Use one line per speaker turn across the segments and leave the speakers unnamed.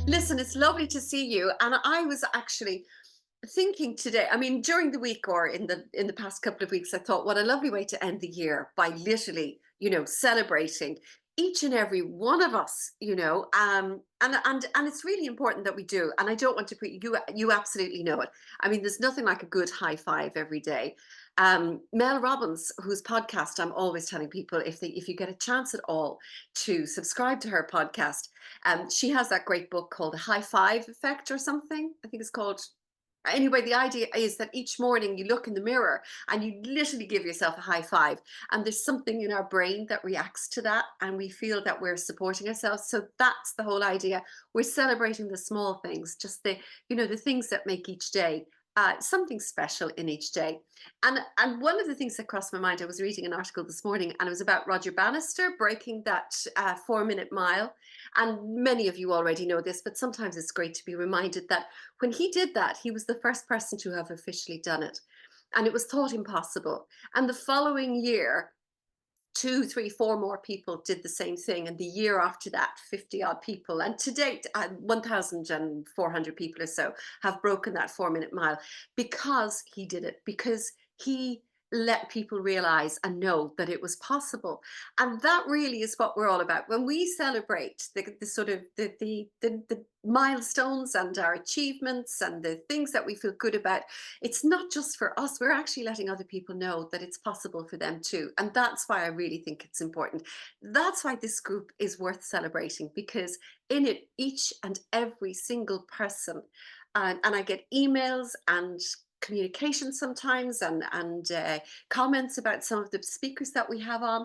Listen, it's lovely to see you. And I was actually thinking today, I mean, during the week or in the past couple of weeks, I thought what a lovely way to end the year by literally, celebrating each and every one of us, and it's really important that we do. And I don't want to put you absolutely know it. I mean, there's nothing like a good high five every day. Mel Robbins, whose podcast I'm always telling people if you get a chance at all to subscribe to her podcast, she has that great book called The High Five Effect or something. I think it's called. Anyway, the idea is that each morning you look in the mirror and you literally give yourself a high five. And there's something in our brain that reacts to that, and we feel that we're supporting ourselves. So that's the whole idea. We're celebrating the small things, just the things that make each day something special in each day. And one of the things that crossed my mind, I was reading an article this morning, and it was about Roger Bannister breaking that 4 minute mile. And many of you already know this, but sometimes it's great to be reminded that when he did that, he was the first person to have officially done it. And it was thought impossible. And the following year, two, three, four more people did the same thing. And the year after that, 50 odd people. And to date, 1,400 people or so have broken that 4 minute mile because he did it, because he let people realize and know that it was possible. And that really is what we're all about. When we celebrate the sort of the milestones and our achievements and the things that we feel good about, it's not just for us. We're actually letting other people know that it's possible for them too. And that's why I really think it's important. That's why this group is worth celebrating, because in it, each and every single person, and I get emails and communication sometimes and comments about some of the speakers that we have on,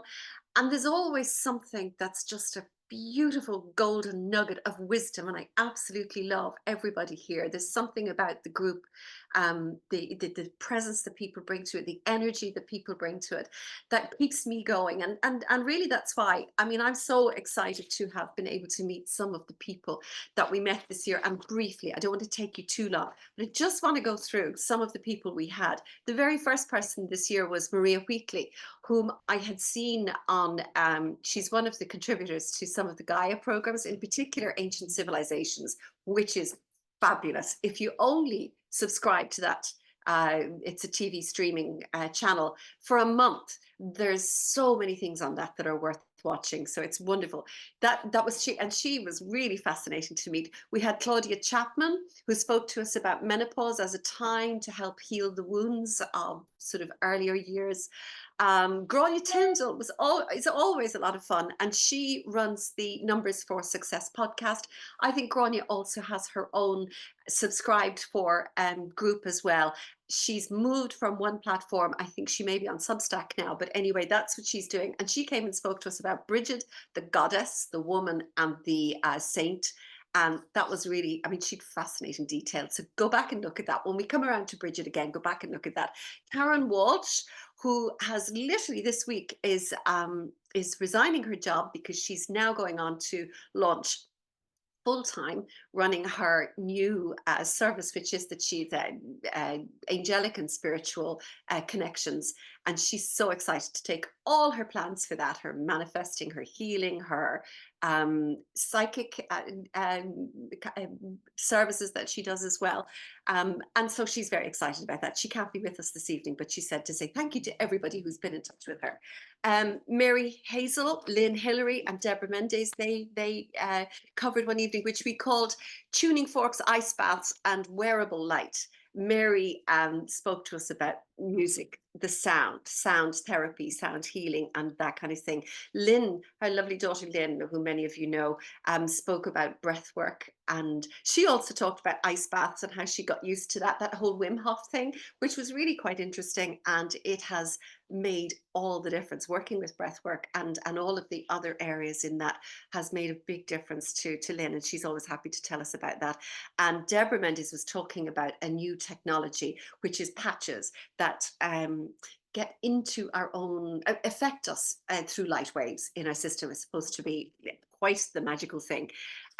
and there's always something that's just a beautiful golden nugget of wisdom. And I absolutely love everybody here. There's something about the group, the presence that people bring to it, the energy that people bring to it, that keeps me going. And really, that's why, I mean, I'm so excited to have been able to meet some of the people that we met this year. And briefly, I don't want to take you too long, but I just want to go through some of the people we had. The very first person this year was Maria Wheatley, whom I had seen on, she's one of the contributors to some of the Gaia programs, in particular Ancient Civilizations, which is fabulous. If you only subscribe to that, it's a TV streaming channel for a month. There's so many things on that that are worth watching. So it's wonderful. That was she, and she was really fascinating to meet. We had Claudia Chapman, who spoke to us about menopause as a time to help heal the wounds of sort of earlier years. Grania Tyndall is always a lot of fun, and she runs the Numbers for Success podcast. I think Grania also has her own subscribed for group as well. She's moved from one platform. I think she may be on Substack now, but anyway, that's what she's doing. And she came and spoke to us about Bridget, the goddess, the woman, and the saint. And that was really, I mean, she had fascinating details. So go back and look at that. When we come around to Bridget again, go back and look at that. Karen Walsh, who has literally this week is resigning her job because she's now going on to launch full-time running her new service, which is that she's angelic and spiritual connections. And she's so excited to take all her plans for that, her manifesting, her healing, her psychic services that she does as well. And so she's very excited about that. She can't be with us this evening, but she said to say thank you to everybody who's been in touch with her. Mary Hazel, Lynn Hillary, and Deborah Mendes, they covered one evening, which we called Tuning Forks, Ice Baths, and Wearable Light. Mary spoke to us about music, the sound therapy, sound healing, and that kind of thing. Lynn, her lovely daughter Lynn, who many of you know, spoke about breath work. And she also talked about ice baths and how she got used to that whole Wim Hof thing, which was really quite interesting. And it has made all the difference. Working with breath work and all of the other areas in that has made a big difference to Lynn. And she's always happy to tell us about that. And Deborah Mendes was talking about a new technology, which is patches that get into our own, affect us through light waves in our system. Is supposed to be quite the magical thing.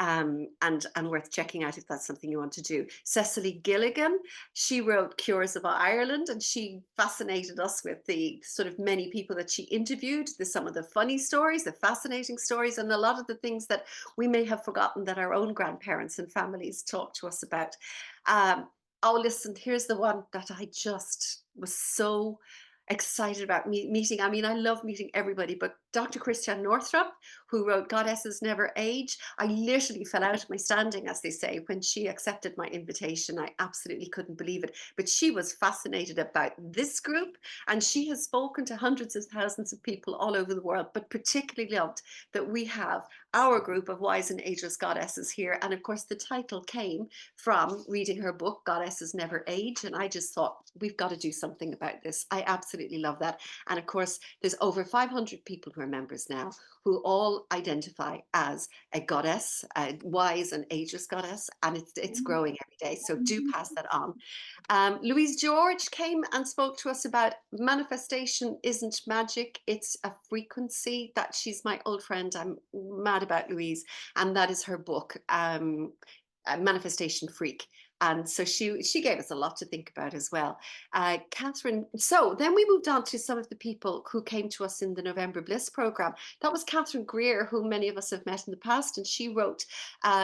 and worth checking out if that's something you want to do. Cecily Gilligan, she wrote Cures of Ireland, and she fascinated us with the sort of many people that she interviewed, some of the funny stories, the fascinating stories, and a lot of the things that we may have forgotten that our own grandparents and families talked to us about. Um, oh, listen, here's the one that I just was so excited about meeting. I mean, I love meeting everybody, but Dr. Christian Northrup, who wrote Goddesses Never Age, I literally fell out of my standing, as they say, when she accepted my invitation. I absolutely couldn't believe it. But she was fascinated about this group, and she has spoken to hundreds of thousands of people all over the world, but particularly loved that we have our group of Wise and Ageless Goddesses here. And of course, the title came from reading her book, Goddesses Never Age. And I just thought, we've got to do something about this. I absolutely love that. And of course, there's over 500 people who are members now who all identify as a goddess, a wise and ageless goddess. And it's growing every day. So do pass that on. Louise George came and spoke to us about manifestation isn't magic, it's a frequency. That she's my old friend. I'm mad about Louise, and that is her book, Manifestation Freak. And so she gave us a lot to think about as well. Catherine, so then we moved on to some of the people who came to us in the November Bliss program. That was Catherine Greer, who many of us have met in the past, and she wrote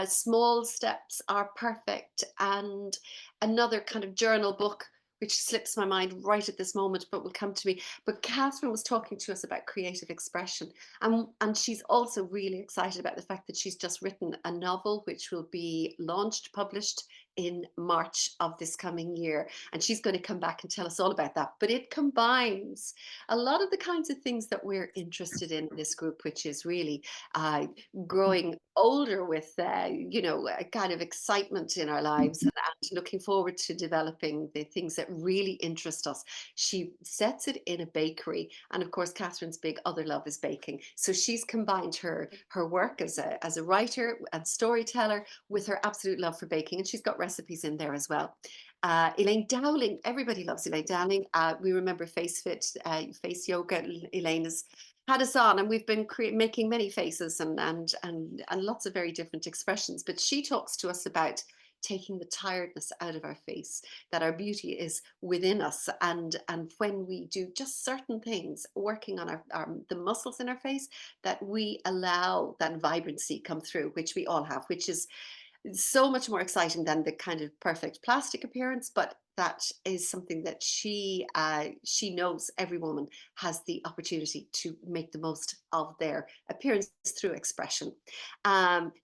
Small Steps Are Perfect, and another kind of journal book which slips my mind right at this moment, but will come to me. But Catherine was talking to us about creative expression. And she's also really excited about the fact that she's just written a novel which will be launched, published in March of this coming year. And she's going to come back and tell us all about that. But it combines a lot of the kinds of things that we're interested in this group, which is really growing older with, a kind of excitement in our lives, and looking forward to developing the things that really interest us. She sets it in a bakery. And of course, Catherine's big other love is baking. So she's combined her work as a writer and storyteller with her absolute love for baking. And she's got recipes in there as well. Elaine Dowling, everybody loves Elaine Dowling. We remember Face Fit, Face Yoga. Elaine has had us on, and we've been making many faces and lots of very different expressions. But she talks to us about taking the tiredness out of our face, that our beauty is within us, and when we do just certain things, working on the muscles in our face, that we allow that vibrancy come through, which we all have, which is so much more exciting than the kind of perfect plastic appearance. But that is something that she knows every woman has the opportunity to make the most of their appearance through expression.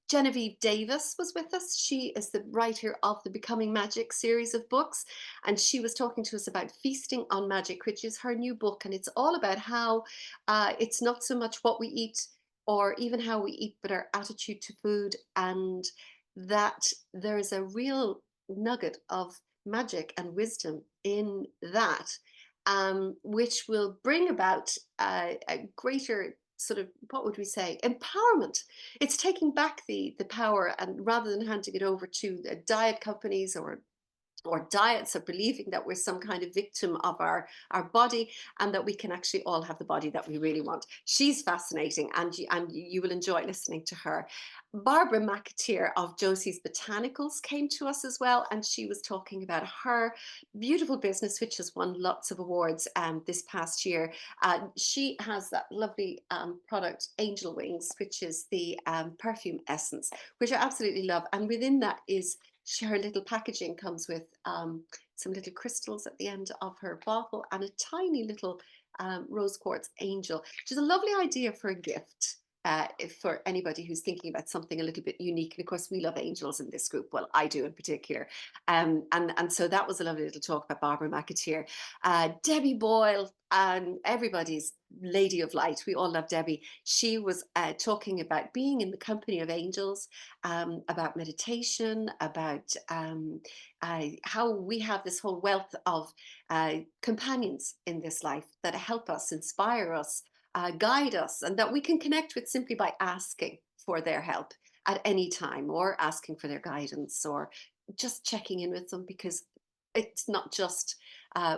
Genevieve Davis was with us. She is the writer of the Becoming Magic series of books, and she was talking to us about Feasting on Magic, which is her new book. And it's all about how it's not so much what we eat or even how we eat, but our attitude to food, and that there is a real nugget of magic and wisdom in that, which will bring about a greater sort of, what would we say, empowerment. It's taking back the power, and rather than handing it over to the diet companies or diets, of believing that we're some kind of victim of our body, and that we can actually all have the body that we really want. She's fascinating, and you will enjoy listening to her. Barbara McAteer of Josie's Botanicals came to us as well, and she was talking about her beautiful business, which has won lots of awards this past year. She has that lovely product, Angel Wings, which is the perfume essence, which I absolutely love. And within that is her little packaging comes with some little crystals at the end of her bottle, and a tiny little rose quartz angel, which is a lovely idea for a gift. For anybody who's thinking about something a little bit unique. And of course, we love angels in this group. Well, I do in particular. And so that was a lovely little talk by Barbara McAteer. Debbie Boyle, and everybody's lady of light. We all love Debbie. She was talking about being in the company of angels, about meditation, about how we have this whole wealth of companions in this life that help us, inspire us, guide us, and that we can connect with simply by asking for their help at any time, or asking for their guidance, or just checking in with them, because it's not just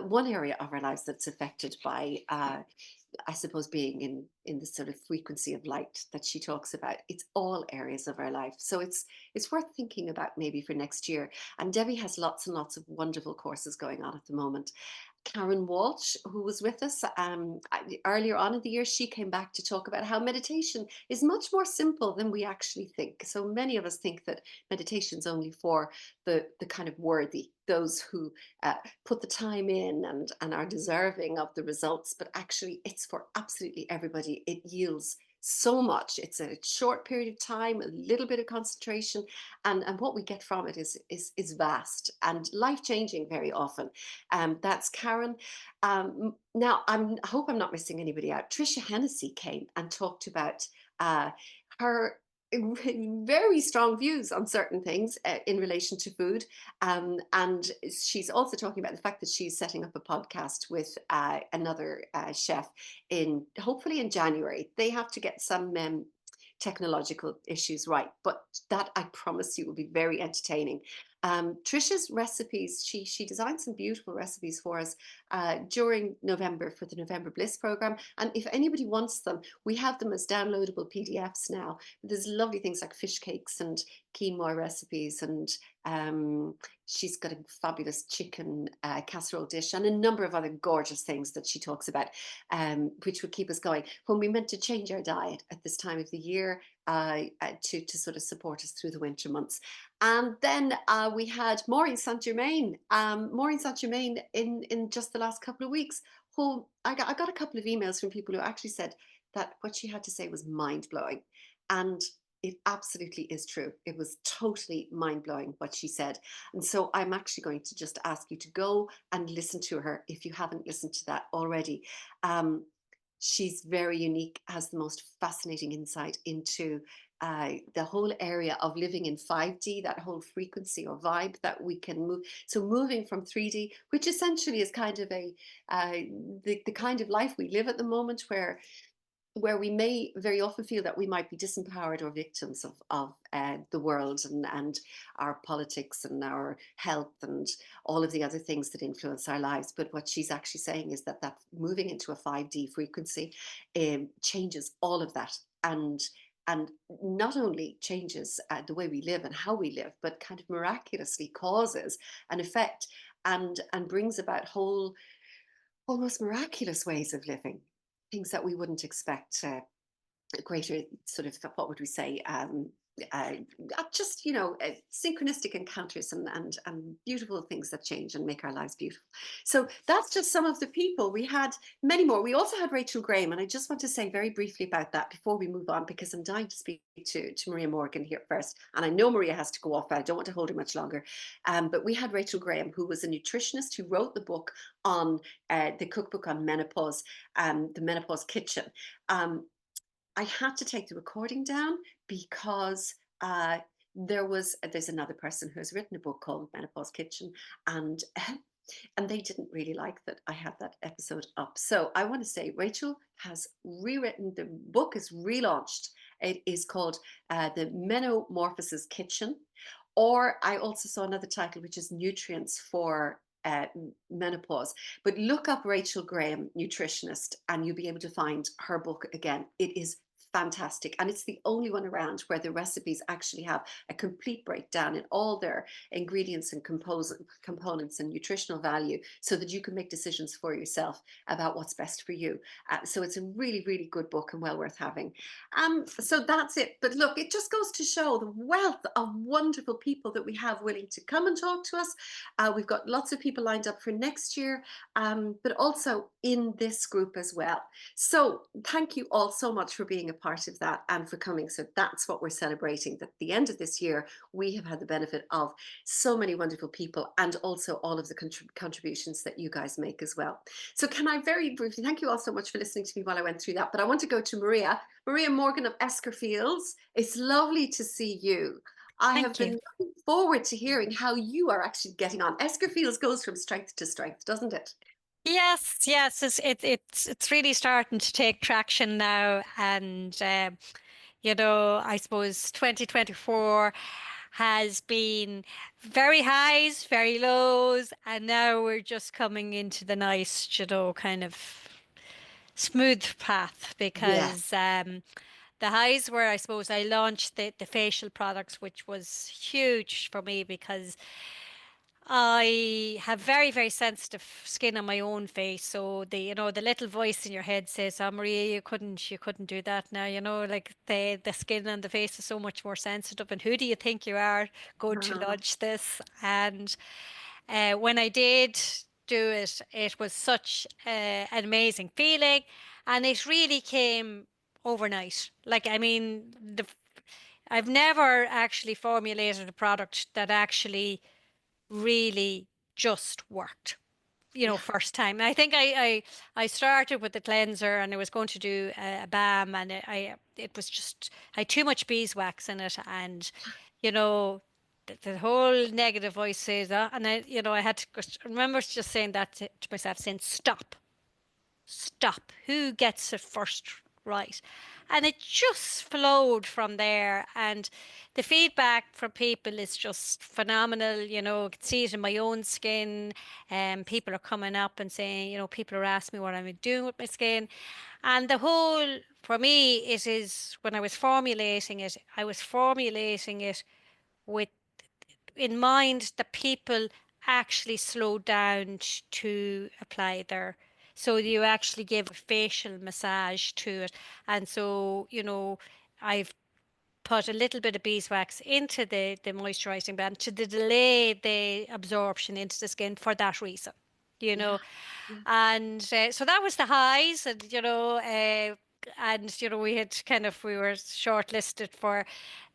one area of our lives that's affected by I suppose being in the sort of frequency of light that she talks about. It's all areas of our life. So it's worth thinking about maybe for next year. And Debbie has lots and lots of wonderful courses going on at the moment. Karen Walsh, who was with us earlier on in the year, she came back to talk about how meditation is much more simple than we actually think. So many of us think that meditation is only for the kind of worthy, those who put the time in and are deserving of the results, but actually it's for absolutely everybody. It yields so much. It's a short period of time, a little bit of concentration, and what we get from it is vast and life-changing very often. That's Karen. Now, I hope I'm not missing anybody out. Tricia Hennessy came and talked about her very strong views on certain things in relation to food. And she's also talking about the fact that she's setting up a podcast with another chef hopefully in January. They have to get some technological issues right, but that I promise you will be very entertaining. Trisha's recipes, she designed some beautiful recipes for us during November for the November Bliss program. And if anybody wants them, we have them as downloadable PDFs now. There's lovely things like fish cakes and quinoa recipes, and she's got a fabulous chicken casserole dish and a number of other gorgeous things that she talks about, which would keep us going when we meant to change our diet at this time of the year to sort of support us through the winter months. And then we had Maureen St. Germain. Maureen St. Germain in just the last couple of weeks, who I got a couple of emails from people who actually said that what she had to say was mind-blowing. And it absolutely is true. It was totally mind-blowing what she said. And so I'm actually going to just ask you to go and listen to her if you haven't listened to that already. She's very unique, has the most fascinating insight into the whole area of living in 5D, that whole frequency or vibe that we can move. So moving from 3D, which essentially is kind of the kind of life we live at the moment, where we may very often feel that we might be disempowered or victims of the world and our politics and our health and all of the other things that influence our lives. But what she's actually saying is that moving into a 5D frequency changes all of that, and not only changes the way we live and how we live, but kind of miraculously causes an effect and brings about whole almost miraculous ways of living, things that we wouldn't expect, greater sort of, what would we say, uh, just, synchronistic encounters and beautiful things that change and make our lives beautiful. So that's just some of the people. We had many more. We also had Rachel Graham, and I just want to say very briefly about that before we move on, because I'm dying to speak to Maria Morgan here first. And I know Maria has to go off, but I don't want to hold her much longer. But we had Rachel Graham, who was a nutritionist who wrote the book on the cookbook on menopause, the Menopause Kitchen. I had to take the recording down because there's another person who has written a book called Menopause Kitchen, and and they didn't really like that I had that episode up. So I want to say Rachel has rewritten, the book is relaunched. It is called The Metamorphosis Kitchen, or I also saw another title which is Nutrients for menopause. But look up Rachel Graham, nutritionist, and you'll be able to find her book again. It is fantastic, and it's the only one around where the recipes actually have a complete breakdown in all their ingredients and components and nutritional value, so that you can make decisions for yourself about what's best for you. So it's a really, really good book and well worth having. So that's it. But look, it just goes to show the wealth of wonderful people that we have willing to come and talk to us. We've got lots of people lined up for next year, but also in this group as well. So thank you all so much for being a part of that and for coming. So that's what we're celebrating, that at the end of this year, we have had the benefit of so many wonderful people and also all of the contributions that you guys make as well. So can I very briefly, thank you all so much for listening to me while I went through that, but I want to go to Maria Morgan of Eskerfields. It's lovely to see you. I have been looking forward to hearing how you are actually getting on. Eskerfields goes from strength to strength, doesn't it?
Yes, it's really starting to take traction now, and I suppose 2024 has been very highs, very lows, and now we're just coming into the nice, kind of smooth path
Yeah.
because the highs were, I suppose, I launched the facial products, which was huge for me because I have very, very sensitive skin on my own face. So the little voice in your head says, "Oh, Maria, you couldn't do that now." Like the skin on the face is so much more sensitive. And who do you think you are going to
Uh,
launch this? And when I did do it, it was such an amazing feeling, and it really came overnight. Like, I mean, I've never actually formulated a product that actually really just worked.
yeah.
First time. I think I started with the cleanser and I was going to do a balm, and it was just I had too much beeswax in it, and you know the whole negative voice says that, and I had to remember just saying that to myself, saying stop, stop. Who gets it first right? And it just flowed from there. And the feedback from people is just phenomenal. I can see it in my own skin. And people are coming up and saying, people are asking me what I'm doing with my skin. And the whole, for me, it is when I was formulating it with in mind that people actually slow down to apply their so you actually give a facial massage to it. And so I've put a little bit of beeswax into the moisturizing band to delay the absorption into the skin for that reason you
Yeah.
know
Yeah.
and so that was the highs. And we were shortlisted for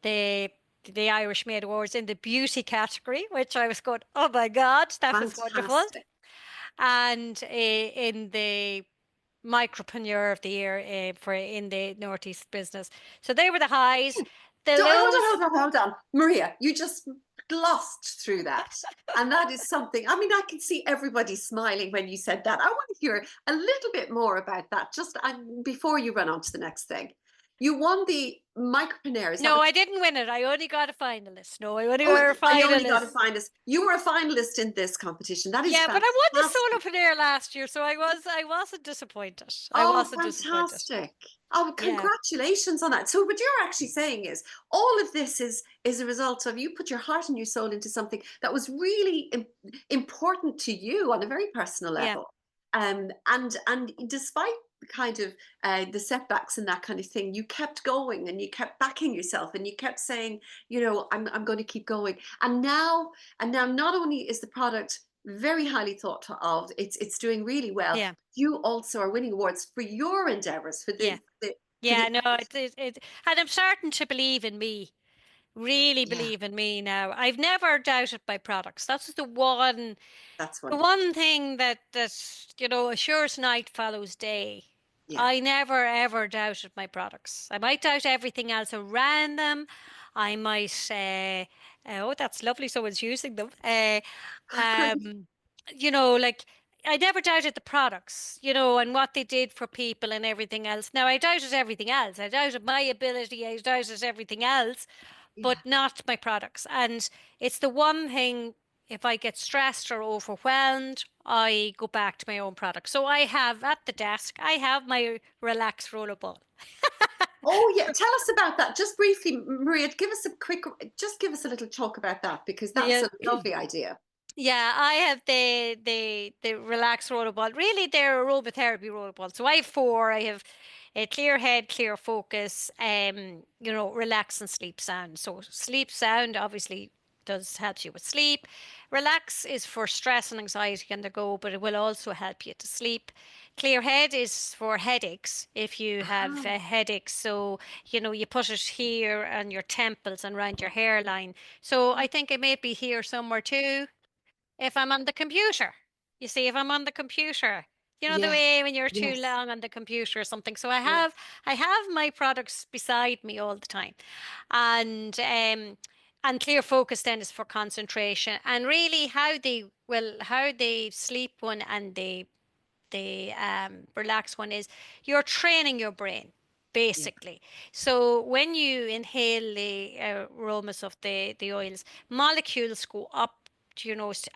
the the Irish Maid Awards in the beauty category, which I was going, oh my God, that was wonderful.
Fantastic.
And in the Micropreneur of the Year for in the Northeast business. So they were the highs. The
So hold on,
lows,
hold on, hold on. Maria, you just glossed through that. And that is something, I mean, I can see everybody smiling when you said that. I want to hear a little bit more about that, just before you run on to the next thing. You won the Micropreneur, is that
no,
what?
I didn't win it. I only got a finalist. No, I only
Oh,
got a
I only got a
finalist.
finalist. You were a finalist in this competition. That is
Yeah, but I won
fantastic.
the solopreneur last year, so I wasn't disappointed. I
Oh,
wasn't disappointed.
fantastic. Oh,
Yeah,
congratulations on that. So what you're actually saying is all of this is a result of you put your heart and your soul into something that was really important to you on a very personal
yeah,
level. And despite kind of the setbacks and that kind of thing, you kept going and you kept backing yourself and you kept saying, I'm going to keep going. And now not only is the product very highly thought of, it's doing really well,
yeah,
you also are winning awards for your endeavors
yeah,
for
yeah.
the
No, and I'm starting to believe in me. Really
yeah,
believe in me now. I've never doubted my products. That's
that's
the
wonderful.
one thing that assures night follows day.
Yeah.
I never ever doubted my products. I might doubt everything else around them. I might oh, that's lovely, someone's using them. Um, like I never doubted the products, and what they did for people and everything else. Now I doubted everything else. I doubted my ability. I doubted everything else,
Yeah.
but not my products. And it's the one thing, if I get stressed or overwhelmed, I go back to my own product. So I have at the desk, I have my relax rollerball.
Oh yeah, tell us about that just briefly, Maria. Just give us a little talk about that because that's
Yeah.
a lovely idea.
Yeah, I have the relax rollerball. Really, they're aromatherapy rollerball. So I have four. I have a clear head, clear focus, relax and sleep sound. So sleep sound obviously does help you with sleep. Relax is for stress and anxiety on the go, but it will also help you to sleep. Clear head is for headaches if you have
Ah,
headaches. So you put it here on your temples and around your hairline. So I think it may be here somewhere too if I'm on the computer. You see, if I'm on the computer, the
yes,
way when you're too
yes,
long on the computer or something. So
yes,
I have my products beside me all the time. And clear focus then is for concentration. And really how they sleep one and the relax one is you're training your brain
yeah,
basically. So when you inhale the aromas of the oils, molecules go up,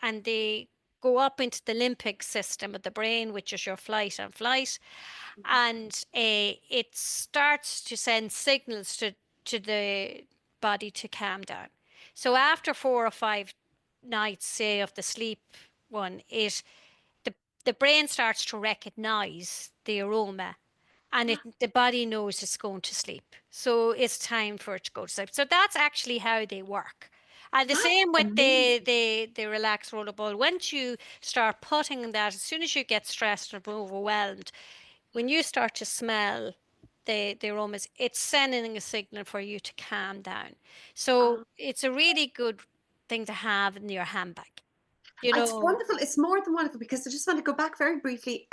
and they go up into the limbic system of the brain, which is your fight and flight, and it starts to send signals to the body to calm down. So after 4 or 5 nights, say, of the sleep one, the the brain starts to recognize the aroma, and the body knows it's going to sleep. So it's time for it to go to sleep. So that's actually how they work. And the
That's
same with
amazing.
the relaxed rollerball. Once you start putting that, as soon as you get stressed or overwhelmed, when you start to smell the aromas, it's sending a signal for you to calm down. So it's a really good thing to have in your handbag. You
It's
know,
wonderful. It's more than wonderful because I just want to go back very briefly.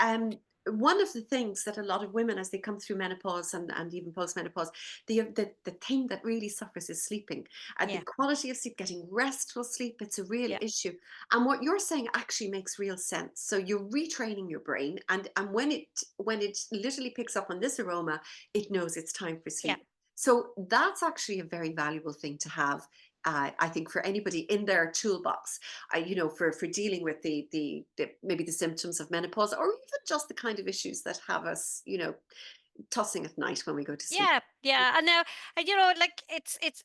One of the things that a lot of women, as they come through menopause and even postmenopause, the thing that really suffers is sleeping. The
yeah,
quality of sleep, getting restful sleep, it's a real
yeah,
issue. And what you're saying actually makes real sense. So you're retraining your brain, and when it literally picks up on this aroma, it knows it's time for
yeah.
sleep. So that's actually a very valuable thing to have. I think for anybody in their toolbox, for dealing with the maybe the symptoms of menopause, or even just the kind of issues that have us, tossing at night when we go to sleep.
Yeah, yeah. And now, like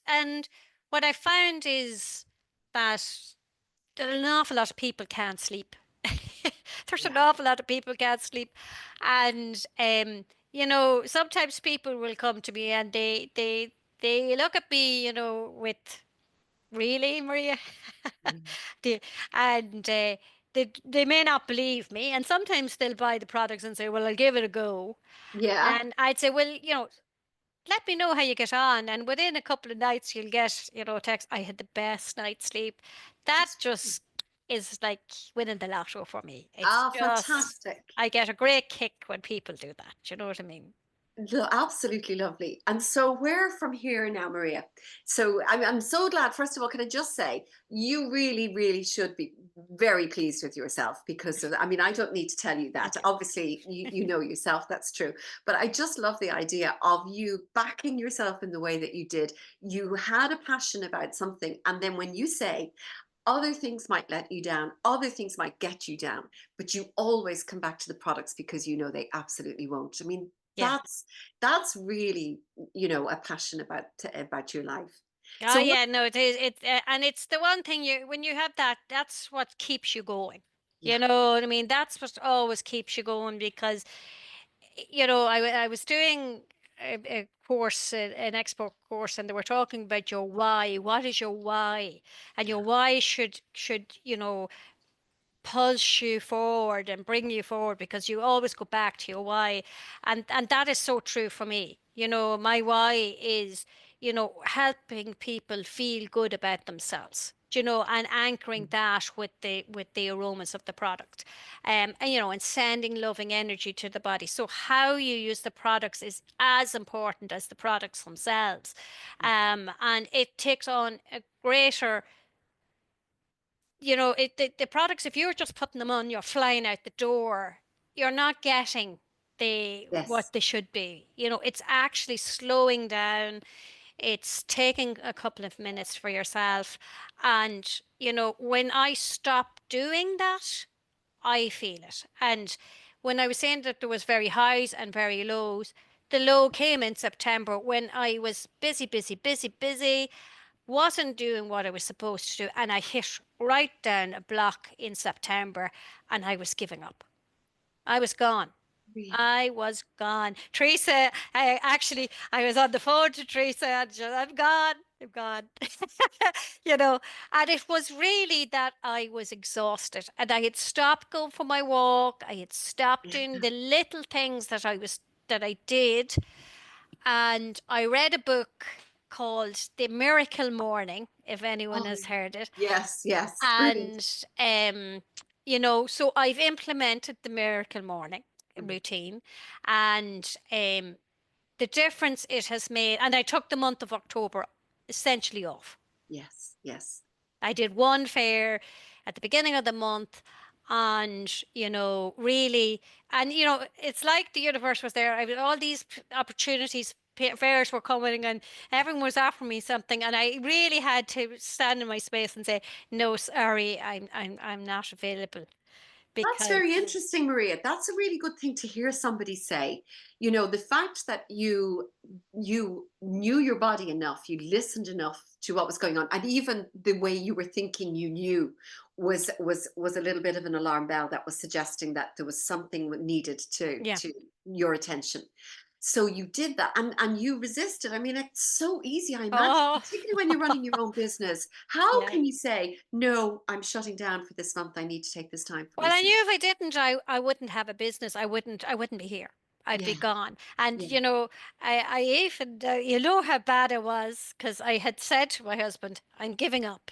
and what I found is that an awful lot of people can't sleep. There's an
Yeah.
awful lot of people can't sleep, and sometimes people will come to me and they look at me, with really, Maria,
Mm.
The- and they may not believe me, and sometimes they'll buy the products and say, "Well, I'll give it a go,"
Yeah.
and I'd say, "Well, let me know how you get on." And within a couple of nights, you'll get, a text, "I had the best night's sleep." That
That's
just is like winning the lotto for me. It's just,
fantastic.
I get a great kick when people do that. Do you know what I mean?
Absolutely lovely. And so, where from here now, Maria? So, I'm so glad. First of all, can I just say, you really, really should be very pleased with yourself because of, I mean, I don't need to tell you that.
Thank you.
Obviously, you know yourself, that's true. But I just love the idea of you backing yourself in the way that you did. You had a passion about something. And then when you say, other things might let you down, other things might get you down, but you always come back to the products because you know they absolutely won't. I mean,
Yeah.
that's really, a passion about your life.
Oh
So what?
yeah, no, it is. And it's the one thing when you have that, that's what keeps you going.
Yeah.
You know what I mean? That's what always keeps you going because I was doing a course, an expert course, and they were talking about your why. What is your why? And your why should pulse you forward and bring you forward because you always go back to your why. And that is so true for me. My why is, helping people feel good about themselves. And anchoring
Mm.
that with the aromas of the product, and sending loving energy to the body. So how you use the products is as important as the products themselves,
Yeah.
and it takes on a greater the products, if you're just putting them on, you're flying out the door, you're not getting
Yes.
what they should be. It's actually slowing down. It's taking a couple of minutes for yourself. And, when I stop doing that, I feel it. And when I was saying that there was very highs and very lows, the low came in September when I was busy, busy, busy, busy, wasn't doing what I was supposed to do, and I hit right down a block in September, and I was giving up. I was gone.
Really.
I was gone. Teresa, I was on the phone to Teresa and she said, "I'm gone. I'm gone." you know, and it was really that I was exhausted and I had stopped going for my walk. I had stopped
Yeah.
doing the little things that I did, and I read a book called The Miracle Morning, if anyone
Oh,
has heard it.
yes, yes. Brilliant.
And, so I've implemented the Miracle Morning
Mhm.
routine, and the difference it has made, and I took the month of October essentially off.
Yes, yes.
I did one fair at the beginning of the month, and really, and it's like the universe was there. I had all these opportunities fairs were coming and everyone was offering me something, and I really had to stand in my space and say, "No, sorry, I'm not available,"
That's very
because
interesting, Maria. That's a really good thing to hear somebody say. The fact that you knew your body enough, you listened enough to what was going on, and even the way you were thinking you knew was a little bit of an alarm bell that was suggesting that there was something needed
yeah.
to your attention. So you did that, and you resisted. I mean, it's so easy, I imagine,
Oh,
particularly when you're running your own business. How
yeah.
can you say, no, I'm shutting down for this month. I need to take this time for
Well, I
myself?
knew if I didn't, I wouldn't have a business. I wouldn't be here. I'd
Yeah,
be gone. And
yeah.
I even you know how bad it was because I had said to my husband, "I'm giving up."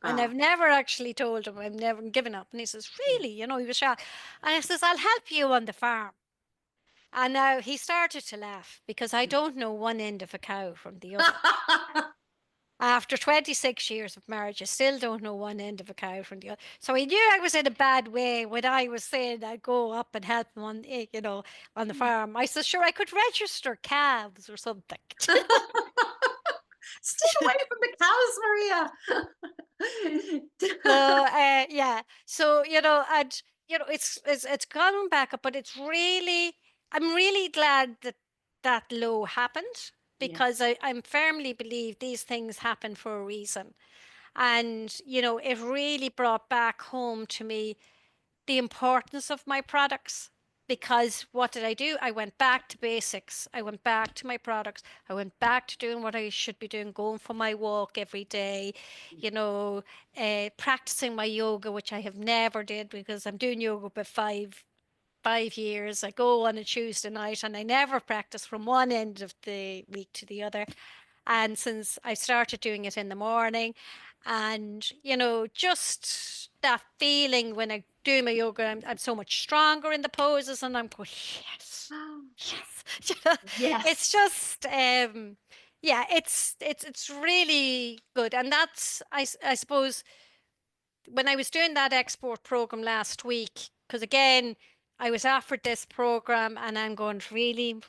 And
Ah,
I've never actually told him I've never given up. And he says,
yeah.
"Really?" He was shocked. And I says, "I'll help you on the farm." And now he started to laugh because I don't know one end of a cow from the other. After 26 years of marriage, I still don't know one end of a cow from the other. So he knew I was in a bad way when I was saying I'd go up and help him on the farm. I said, sure, I could register calves or something.
Stay away from the cows,
So
Maria.
yeah, so and it's gone back up, but I'm really glad that that low happened because
Yes.
I'm firmly believe these things happen for a reason. And, it really brought back home to me the importance of my products. Because what did I do? I went back to basics. I went back to my products. I went back to doing what I should be doing, going for my walk every day, practicing my yoga, which I have never did because I'm doing yoga for 5 years. I go on a Tuesday night and I never practice from one end of the week to the other. And since I started doing it in the morning, and just that feeling when I do my yoga, I'm so much stronger in the poses, and I'm going, yes, yes.
Yes.
It's just, yeah, it's really good, and that's I suppose when I was doing that export program last week, because again. I was offered this program, and I'm going, really,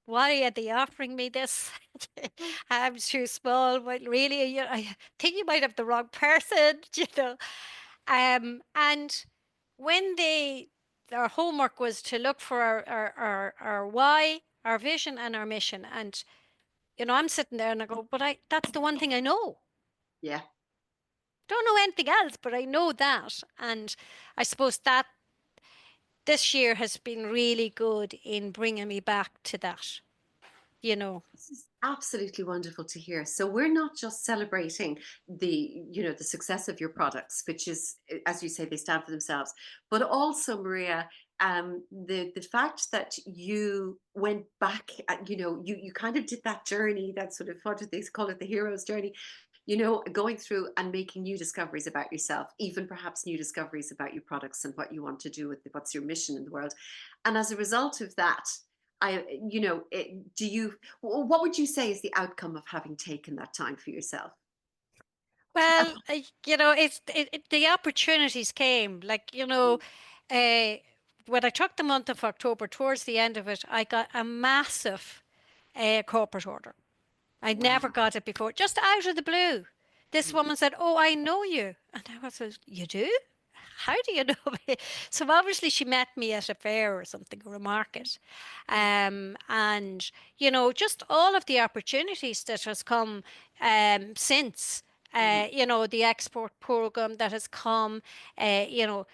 why are they offering me this? I'm too small. Well, really, I think you might have the wrong person, And when our homework was to look for our why, our vision, and our mission. And, I'm sitting there and I go, but that's the one thing I know.
Yeah.
Don't know anything else, but I know that. And I suppose that this year has been really good in bringing me back to that, you know.
This is absolutely wonderful to hear. So we're not just celebrating the success of your products, which is, as you say, they stand for themselves, but also, Maria, the fact that you went back, you kind of did that journey, that sort of, what do they call it, the hero's journey, going through and making new discoveries about yourself, even perhaps new discoveries about your products and what you want to do with it, what's your mission in the world. And as a result of that, what would you say is the outcome of having taken that time for yourself?
Well, the opportunities came. Like, uh, when I took the month of October, towards the end of it, I got a massive corporate order. I'd never
Wow.
got it before, just out of the blue. This woman said, "Oh, I know you," and I was like, "You do? How do you know me?" So obviously she met me at a fair or something or a market, and just all of the opportunities that has come since.
Mhm.
The export program that has come, the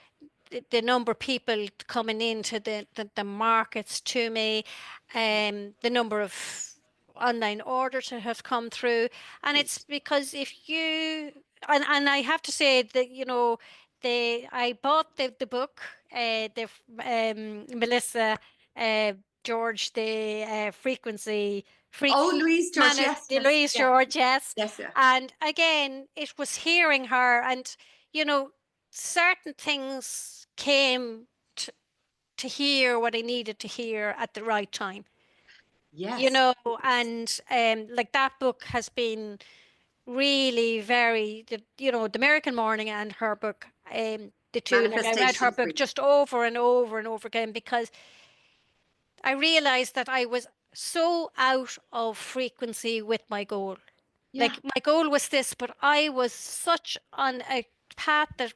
number of people coming into the markets to me, the number of online orders that have come through. And
Yeah.
it's because if you, and I have to say that, I bought the book, the Melissa George, the frequency
Oh,
freaky
Louise George.
manner,
Yes,
the
yes,
Louise
yes,
George, yes.
yes, yeah.
And again, it was hearing her, and you know, certain things came to hear what I needed to hear at the right time. You
Yes.
know, and like that book has been really the American Morning and her book, the two, like I read her
Manifestation
book
freedom.
just over and over and over again because I realized that I was so out of frequency with my goal.
Yeah.
Like my goal was this, but I was such on a path that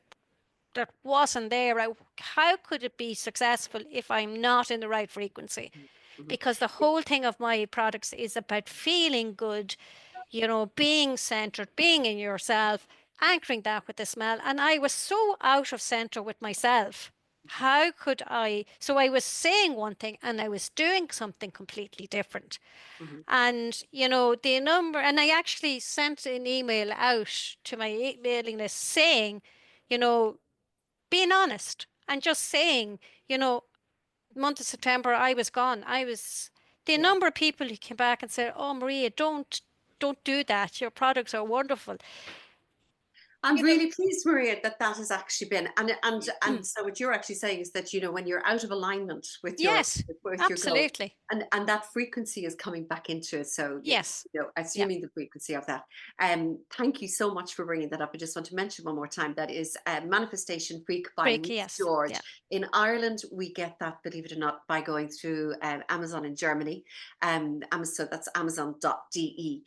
wasn't there. How could it be successful if I'm not in the right frequency?
Mhm.
Because the whole thing of my products is about feeling good, being centered, being in yourself, anchoring that with the smell. And I was so out of center with myself. How could I? So I was saying one thing and I was doing something completely different.
Mhm.
And, the number, and I actually sent an email out to my mailing list saying, you know, being honest and just saying, you know, month of September, I was gone. The
Yeah.
number of people who came back and said, "Oh, Maria, don't do that. Your products are wonderful."
I'm
You know,
really pleased, Maria, that that has actually been, and so what you're actually saying is that when you're out of alignment
yes,
with your goal,
absolutely.
and that frequency is coming back into it. So
Yes. Yeah.
assuming the frequency of that. Thank you so much for bringing that up. I just want to mention one more time that is Manifestation Freak by
Freak,
Reese
yes.
George.
Yeah.
In Ireland, we get that, believe it or not, by going through Amazon in Germany. So that's Amazon.de.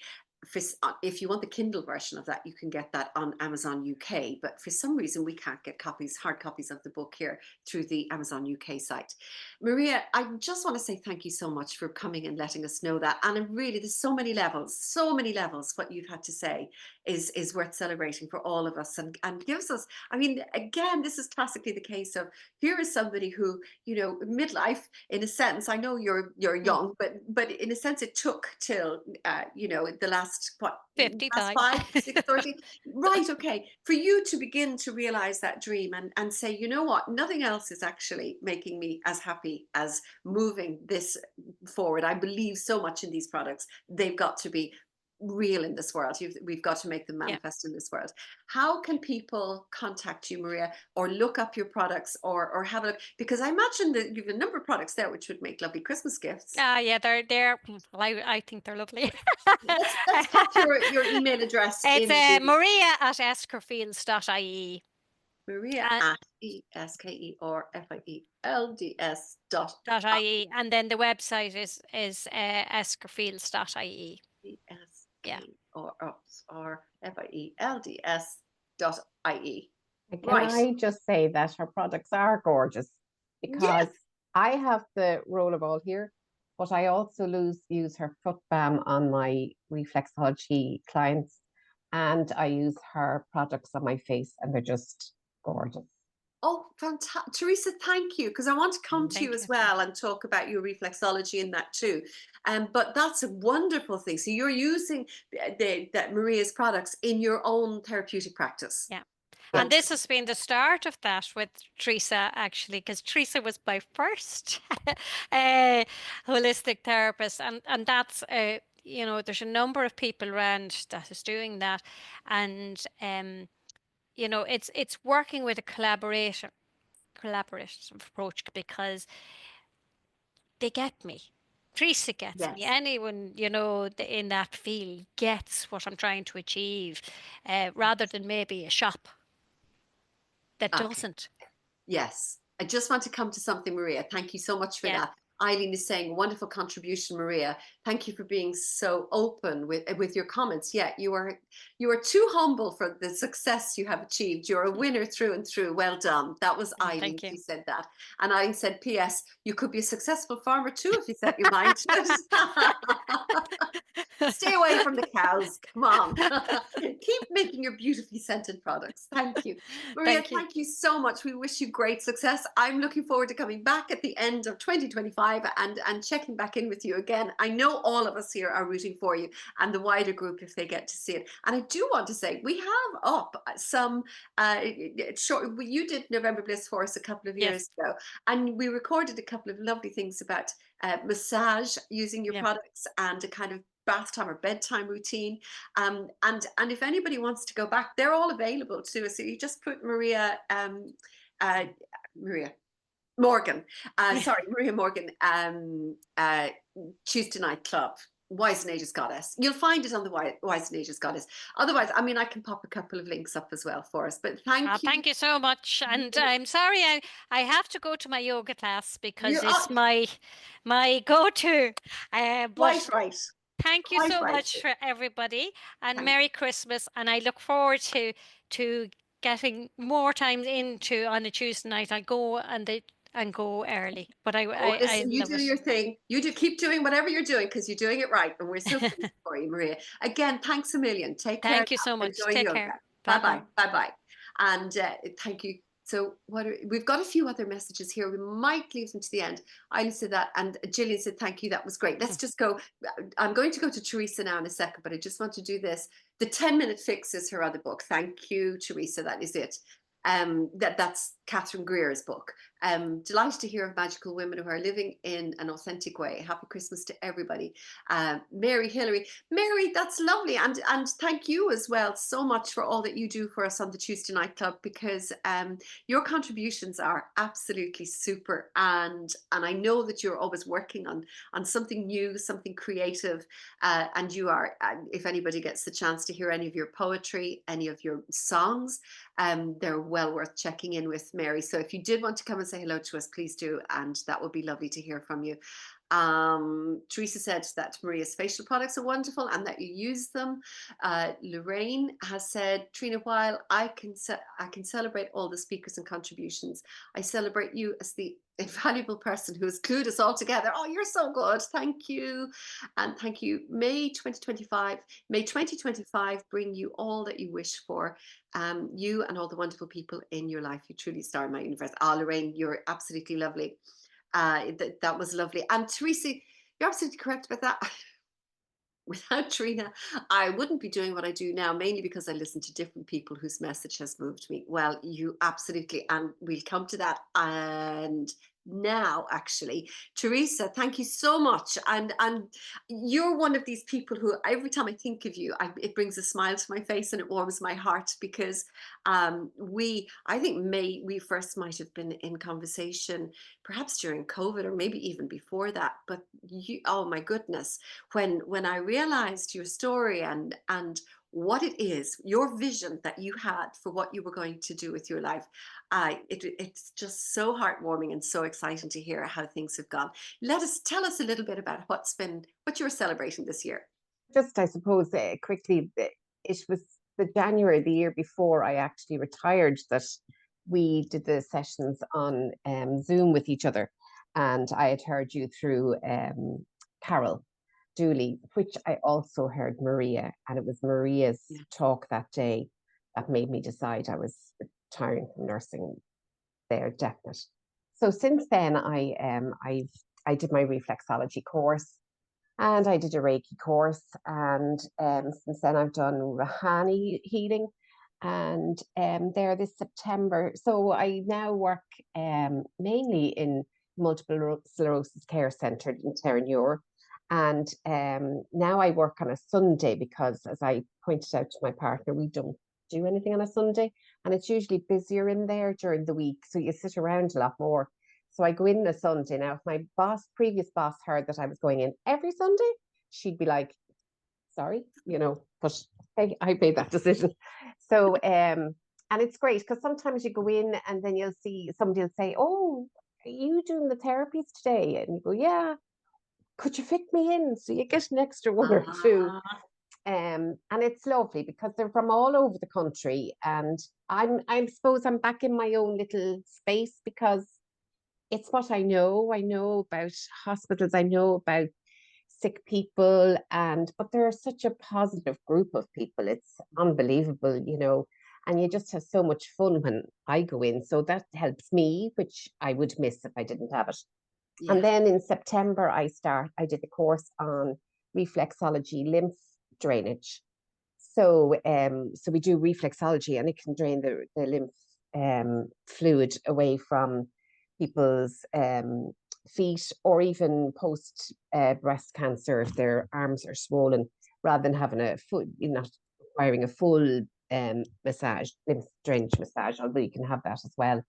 If you want the Kindle version of that, you can get that on Amazon UK. But for some reason, we can't get hard copies of the book here through the Amazon UK site. Maria, I just want to say thank you so much for coming and letting us know that. And really, there's so many levels, so many levels. What you've had to say is worth celebrating for all of us, and gives us. I mean, again, this is classically the case of here is somebody who, midlife, in a sense. I know you're
Mm.
young, but in a sense, it took till the last what
50
last
times.
5, 6, 30. Right, okay, for you to begin to realize that dream and say, you know what, nothing else is actually making me as happy as moving this forward. I believe so much in these products. They've got to be real in this world. We've got to make them
Yeah.
manifest in this world. How can people contact you, Maria, or look up your products, or have a look? Because I imagine that you've a number of products there which would make lovely Christmas gifts.
Yeah, they're well, I think they're lovely.
Let's pop your email address
It's
in the
Maria at eskerfields.ie.
Maria
Uh,
at ESKERFIELDS
dot .ie, and then the website is eskerfields.ie. Yeah.
ESKERFIELDS.IE.
Can
Right.
I just say that her products are gorgeous because
Yes.
I have the rollerball here, but I also use her foot balm on my reflexology clients, and I use her products on my face, and they're just gorgeous.
Oh, fantastic. Teresa, thank you. Because I want to come to you
Thank
as
you.
well and talk about your reflexology in that too. But that's a wonderful thing. So you're using that Maria's products in your own therapeutic practice.
Yeah. And this
Fantastic.
has been the start of that with Teresa, actually, because Teresa was my first holistic therapist. And that's, there's a number of people around that is doing that. And, it's working with a collaborative approach because they get me. Teresa gets me.
Yes.
Anyone, in that field gets what I'm trying to achieve, rather than maybe a shop that
Okay.
doesn't.
Yes. I just want to come to something, Maria. Thank you so much for
Yeah.
that. Eileen is saying, wonderful contribution, Maria. Thank you for being so open with your comments. Yeah, you are too humble for the success you have achieved. You're a winner through and through. Well done. That was Eileen.
Thank you.
She said that. And Eileen said, P.S. You could be a successful farmer too if you set your mind to it. Stay away from the cows. Come on. Keep making your beautifully scented products. Thank you. Maria,
Thank you.
thank you so much. We wish you great success. I'm looking forward to coming back at the end of 2025 and checking back in with you again. I know all of us here are rooting for you and the wider group if they get to see it. And I do want to say we have up some short. You did November Bliss for us a couple of
Yes.
years ago, and we recorded a couple of lovely things about massage using your
Yeah.
products and a kind of bath time or bedtime routine. And if anybody wants to go back, they're all available to us. So you just put uh, Maria Morgan,
Yeah.
sorry, Maria Morgan, Tuesday Night Club. Wise Ageless Goddess. You'll find it on the Wise Ageless Goddess. Otherwise, I mean, I can pop a couple of links up as well for us. But thank you.
Thank you so much. And I'm sorry, I have to go to my yoga class because
You
it's
are
my go-to.
quite
But
right.
thank you
Quite
so
right.
much for everybody, and
Thank
Merry Christmas. And I look forward to getting more times into on a Tuesday night. I go and go early, but
Oh,
I
listen, you
love
do
it.
your thing. You do keep doing whatever you're doing because you're doing it right. And we're so pleased for you, Maria. Again, thanks a million. Take care
Thank you so
now.
much.
Enjoy
Take
yoga.
care. Bye
Bye-bye.
bye.
Bye-bye. And thank you. So we've got a few other messages here. We might leave them to the end. I said that, and Gillian said, thank you. That was great. Let's just go. I'm going to go to Teresa now in a second, but I just want to do this. The 10-Minute Fix is her other book. Thank you, Teresa. That is it. That's Catherine Greer's book. Delighted to hear of magical women who are living in an authentic way. Happy Christmas to everybody. Mary Hillary. Mary, that's lovely. And thank you as well so much for all that you do for us on the Tuesday Night Club, because your contributions are absolutely super. And I know that you're always working on something new, something creative. And you are, if anybody gets the chance to hear any of your poetry, any of your songs, they're well worth checking in with, Mary. So if you did want to come and say hello to us, please do, and that would be lovely to hear from you. Teresa said that Maria's facial products are wonderful and that you use them. Lorraine has said, Trina, while I can celebrate all the speakers and contributions, I celebrate you as the invaluable person who has glued us all together. Oh, you're so good. Thank you. And thank you. May 2025 bring you all that you wish for. You and all the wonderful people in your life. You truly star in my universe. Lorraine, you're absolutely lovely. That was lovely. And Teresa, you're absolutely correct about that. Without Trina, I wouldn't be doing what I do now, mainly because I listen to different people whose message has moved me. Well, you absolutely, and we'll come to that. And now, actually, Teresa, thank you so much. And you're one of these people who, every time I think of you, it brings a smile to my face and it warms my heart, because I think we first might have been in conversation perhaps during COVID or maybe even before that. But you, oh my goodness, when I realized your story and what it is, your vision that you had for what you were going to do with your life, it's just so heartwarming and so exciting to hear how things have gone. Tell us a little bit about what you're celebrating this year.
Just, I suppose, quickly, it was the January the year before I actually retired that we did the sessions on Zoom with each other, and I had heard you through Carol Dooley, which I also heard Maria, and it was Maria's talk that day that made me decide I was retiring from nursing there, definite. So since then, I did my reflexology course, and I did a Reiki course, and since then I've done Rahani healing, and there this September. So I now work mainly in multiple sclerosis care centre in Terranure. And now I work on a Sunday because, as I pointed out to my partner, we don't do anything on a Sunday. And it's usually busier in there during the week. So you sit around a lot more. So I go in a Sunday. Now, if my previous boss heard that I was going in every Sunday, she'd be like, sorry, but hey, I made that decision. So, and it's great because sometimes you go in and then you'll see somebody will say, oh, are you doing the therapies today? And you go, yeah. Could you fit me in? So you get an extra one or two. And it's lovely because they're from all over the country. And I suppose I'm back in my own little space because it's what I know. I know about hospitals. I know about sick people. But they're such a positive group of people. It's unbelievable. And you just have so much fun when I go in. So that helps me, which I would miss if I didn't have it.
Yeah.
And then in September, I did a course on reflexology lymph drainage. So we do reflexology, and it can drain the lymph fluid away from people's feet, or even post breast cancer if their arms are swollen, rather than having not requiring a full massage, lymph drainage massage, although you can have that as well.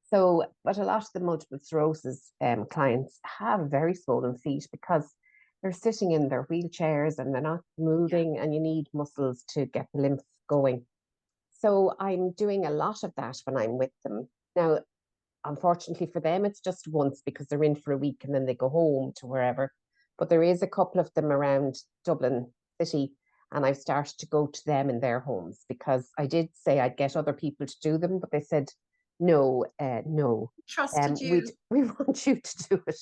But a lot of the multiple sclerosis clients have very swollen feet because they're sitting in their wheelchairs and they're not
Yeah.
moving, and you need muscles to get the lymph going. So I'm doing a lot of that when I'm with them. Now, unfortunately for them, it's just once because they're in for a week and then they go home to wherever. But there is a couple of them around Dublin City, and I've started to go to them in their homes because I did say I'd get other people to do them, but they said, no, no,
Trusted
we
you.
we want you to do it.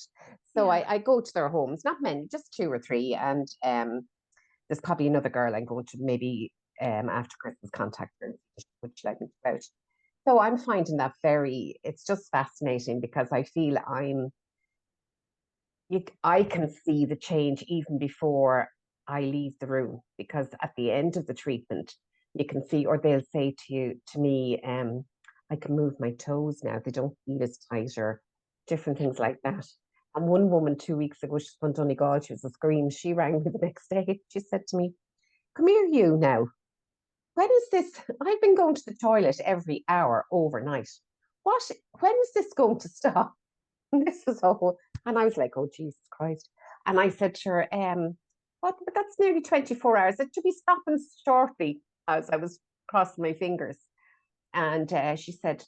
So
Yeah.
I go to their homes, not many, just two or three, and there's probably another girl I'm going to maybe after Christmas contact her, would you like me to go out? So I'm finding that it's just fascinating because I feel I can see the change even before I leave the room, because at the end of the treatment, you can see, or they'll say to me, I can move my toes now. They don't feel as tight, or different things like that. And one woman 2 weeks ago, she's from Donegal, she was a scream. She rang me the next day. She said to me, come here, you now. When is this? I've been going to the toilet every hour overnight. When is this going to stop? This is all. And I was like, oh, Jesus Christ. And I said to her, what? But that's nearly 24 hours. It should be stopping shortly, as I was crossing my fingers. And she said,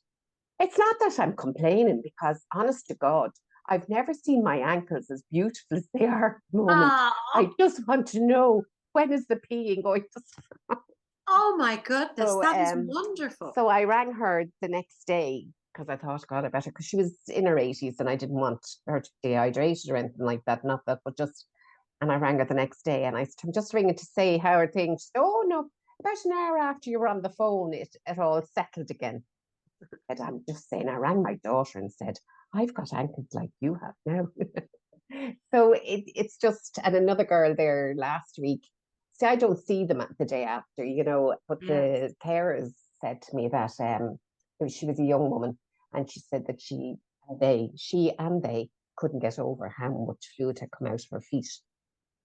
it's not that I'm complaining, because honest to God, I've never seen my ankles as beautiful as they are at the moment. I
Oh,
just want to know, when is the peeing going to stop?
oh my goodness,
So,
that is wonderful.
so I rang her the next day because I thought, God, I better, because she was in her 80s and I didn't want her to be dehydrated or anything like that. Not that, but just, and I rang her the next day and I said, I'm just ringing to say how are things. She said, oh, no, about an hour after you were on the phone, it all settled again. And I'm just saying, I rang my daughter and said, I've got ankles like you have now. So it's just, and another girl there last week. See, I don't see them at the day after, but
Yes.
the carers said to me that she was a young woman, and she said that she and they couldn't get over how much fluid had come out of her feet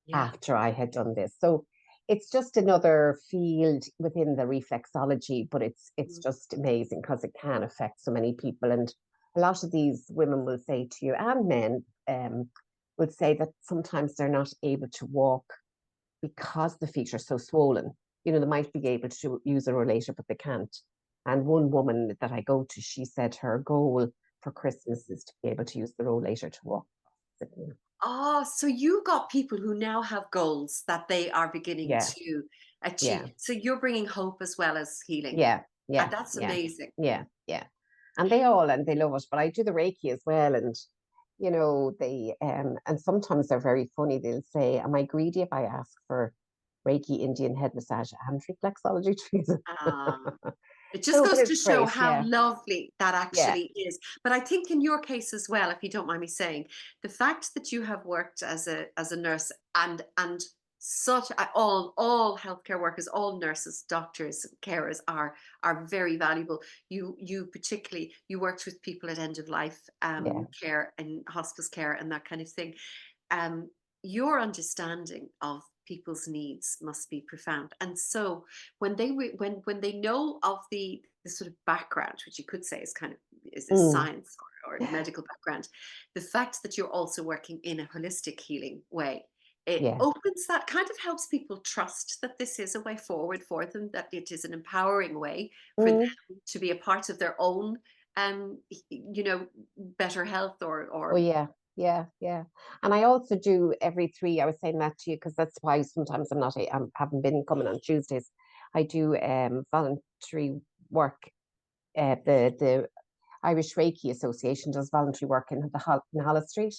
Yeah.
after I had done this. So it's just another field within the reflexology, but it's
Mm.
just amazing because it can affect so many people. And a lot of these women will say to you, and men, would say that sometimes they're not able to walk because the feet are so swollen. They might be able to use a rollator, but they can't. And one woman that I go to, she said her goal for Christmas is to be able to use the rollator to walk.
Oh, so you got people who now have goals that they are beginning
Yeah,
to achieve.
yeah.
So you're bringing hope as well as healing.
Yeah,
And
yeah,
that's
yeah,
amazing.
yeah, yeah. And they love it. But I do the Reiki as well, and they and sometimes they're very funny. They'll say, "Am I greedy if I ask for Reiki, Indian head massage, and reflexology treatment?"
Ah, it just
So, but
goes to
it's
show
great.
how
Yeah,
lovely that
yeah,
actually is. But I think in your case as well, if you don't mind me saying, the fact that you have worked as a nurse and such all healthcare workers, all nurses, doctors, carers are very valuable. You particularly you worked with people at end of life
yeah,
care and hospice care and that kind of thing. um, your understanding of people's needs must be profound. And so when they know of the sort of background, which you could say is kind of is a
mm,
science or medical background, the fact that you're also working in a holistic healing way, it
yeah,
opens that kind of helps people trust that this is a way forward for them, that it is an empowering way for them
mm.
to be a part of their own better health
Oh,
or
yeah, yeah, yeah. And I also do every three. I was saying that to you because that's why sometimes I haven't been coming on Tuesdays. I do voluntary work. The Irish Reiki Association does voluntary work in Hollis Street.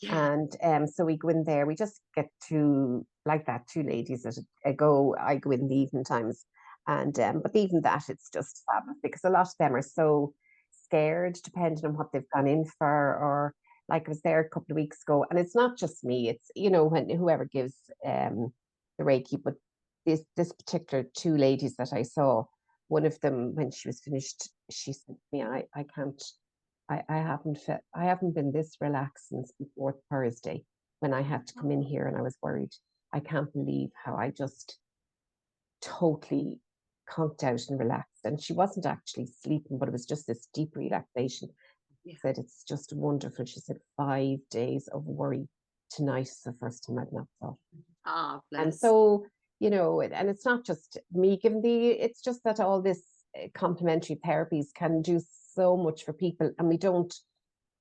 yeah.
And so we go in there, we just get to, like that, two ladies that I go in the evening times. And but even that, it's just fabulous because a lot of them are so scared, depending on what they've gone in for, or like I was there a couple of weeks ago, and it's not just me, it's when whoever gives the Reiki, but this particular two ladies that I saw, one of them, when she was finished, she said to me, I can't, I haven't been this relaxed since before Thursday when I had to come in here and I was worried. I can't believe how I just totally conked out and relaxed. And she wasn't actually sleeping, but it was just this deep relaxation.
Yeah.
Said it's just wonderful. She said 5 days of worry tonight is the first time I've not thought.
Ah,
And
bless.
so, and it's not just me giving it's just that all this complementary therapies can do so much for people, and we don't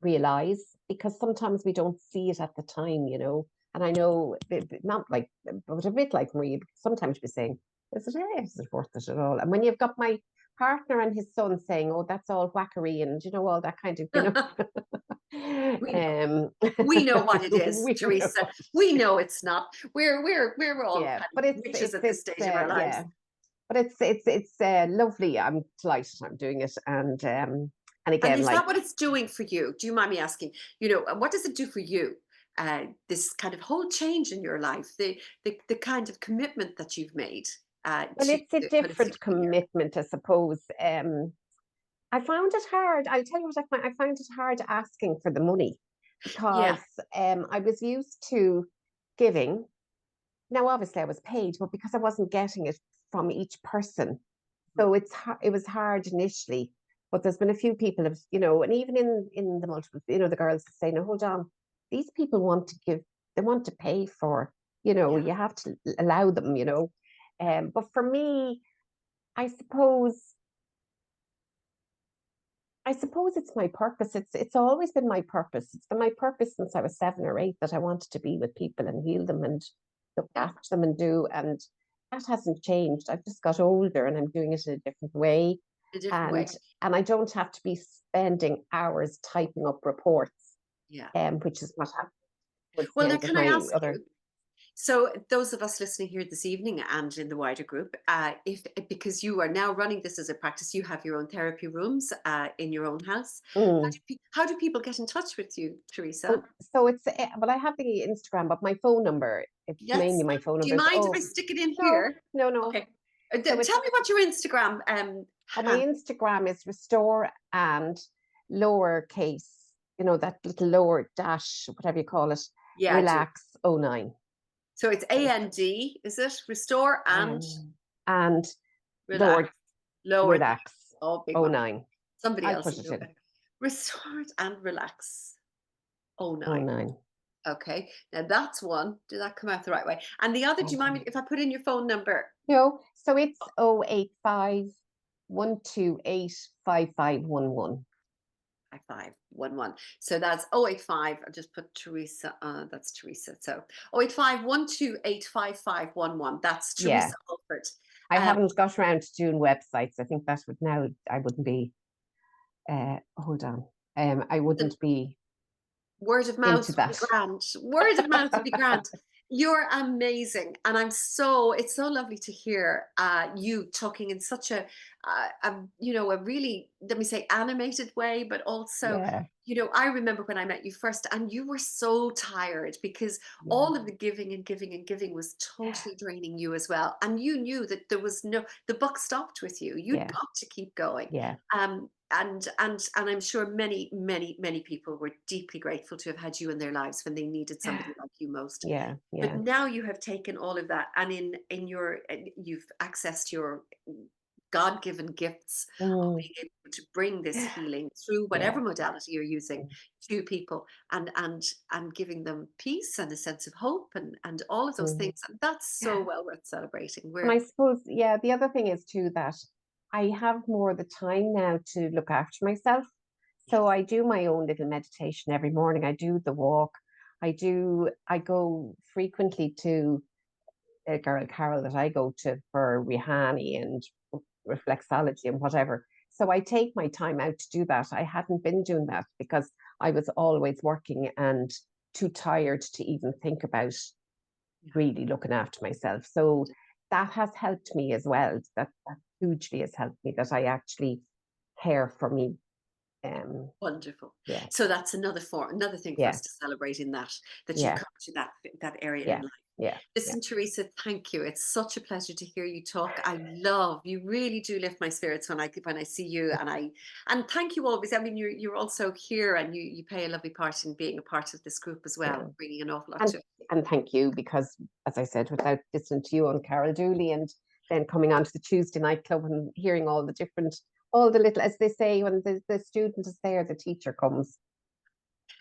realize, because sometimes we don't see it at the time, And I know, not like, but a bit like Marie, sometimes you're saying, is it worth it at all? And when you've got my partner and his son saying, oh, that's all whackery, and all that kind of,
We know what it is,
we
Teresa.
know
We know it's not. We're all
yeah,
kind
but
of witches at this stage of our lives.
yeah, but it's lovely. I'm delighted I'm doing it, and again,
And is
like,
that what it's doing for you? Do you mind me asking? What does it do for you? This kind of whole change in your life, the kind of commitment that you've made
well,
to
it's a
the holistic
different
living here.
commitment, I suppose. I found it hard. I'll tell you what I found it hard asking for the money,
Yeah,
because I was used to giving. Now, obviously, I was paid, but because I wasn't getting it from each person, so it was hard initially. But there's been a few people have, and even in the multiple, the girls say, no, hold on, these people want to give, they want to pay for,
yeah,
you have to allow them, But for me, I suppose it's my purpose. It's always been my purpose. It's been my purpose since I was 7 or 8, that I wanted to be with people and heal them and look after them and that hasn't changed. I've just got older and I'm doing it in a different way.
a different way.
And I don't have to be spending hours typing up reports,
Yeah.
which is what happened towards the
Well, now
end of
can I
my
ask
other.
you? So, those of us listening here this evening and in the wider group, if because you are now running this as a practice, you have your own therapy rooms in your own house.
Mm.
How do people get in touch with you, Teresa?
Oh, so it's well, I have the Instagram, but my phone number, it's
Yes.
mainly my phone
Do you
number is
mind if I stick it in
no,
here?
no.
Okay.
So it's
Tell me what your Instagram
my
hand.
Instagram is restore and lowercase, that little lower dash, whatever you call it,
Yeah, I do.
relax 09.
So it's AND, is it? Restore
And lower
relax. Lower that.
relax
Oh, big one.
09.
Somebody
I'll
else
put
will
it
know
in
better. Restore and relax. Oh, 9.
09.
Okay, now that's one. Did that come out the right way? And the other, do you mind me if I put in your phone number?
No, so it's 085 128 5511.
5511. So that's 085. I'll just put Teresa. That's Teresa. So 085 128 5511. That's
Yeah.
Teresa Alford.
I haven't got around to doing websites. I think that would now, I wouldn't be, hold on. I wouldn't be
Word of mouth
into
would be
that.
grand. Word of mouth would be grand. You're amazing, and it's so lovely to hear you talking in such a really, let me say, animated way, but also,
Yeah.
I remember when I met you first, and you were so tired because all of the giving and giving and giving was totally draining you as well, and you knew that the buck stopped with you. You'd
Yeah.
got to keep going.
Yeah.
And I'm sure many people were deeply grateful to have had you in their lives when they needed somebody like you most.
Yeah.
But now you have taken all of that, and you've accessed your God-given gifts of being able to bring this healing through whatever modality you're using to people, and giving them peace and a sense of hope and all of those things. And that's so well worth celebrating.
And I suppose, the other thing is too that I have more of the time now to look after myself. So I do my own little meditation every morning. I do the walk. I go frequently to a girl, Carol, that I go to for Rihani and reflexology and whatever. So I take my time out to do that. I hadn't been doing that because I was always working and too tired to even think about really looking after myself. So that has helped me as well. That hugely has helped me, that I actually care for me.
Wonderful.
Yeah.
So that's another thing for us to celebrate in that you come to that area in life.
Yeah.
Listen, Teresa, thank you. It's such a pleasure to hear you talk. You really do lift my spirits when I see you, and thank you always. I mean, you're also here, and you play a lovely part in being a part of this group as well, bringing an awful lot to it.
And thank you, because as I said, without listening to you on Carol Dooley and then coming on to the Tuesday night club and hearing all the little, as they say, when the student is there, the teacher comes.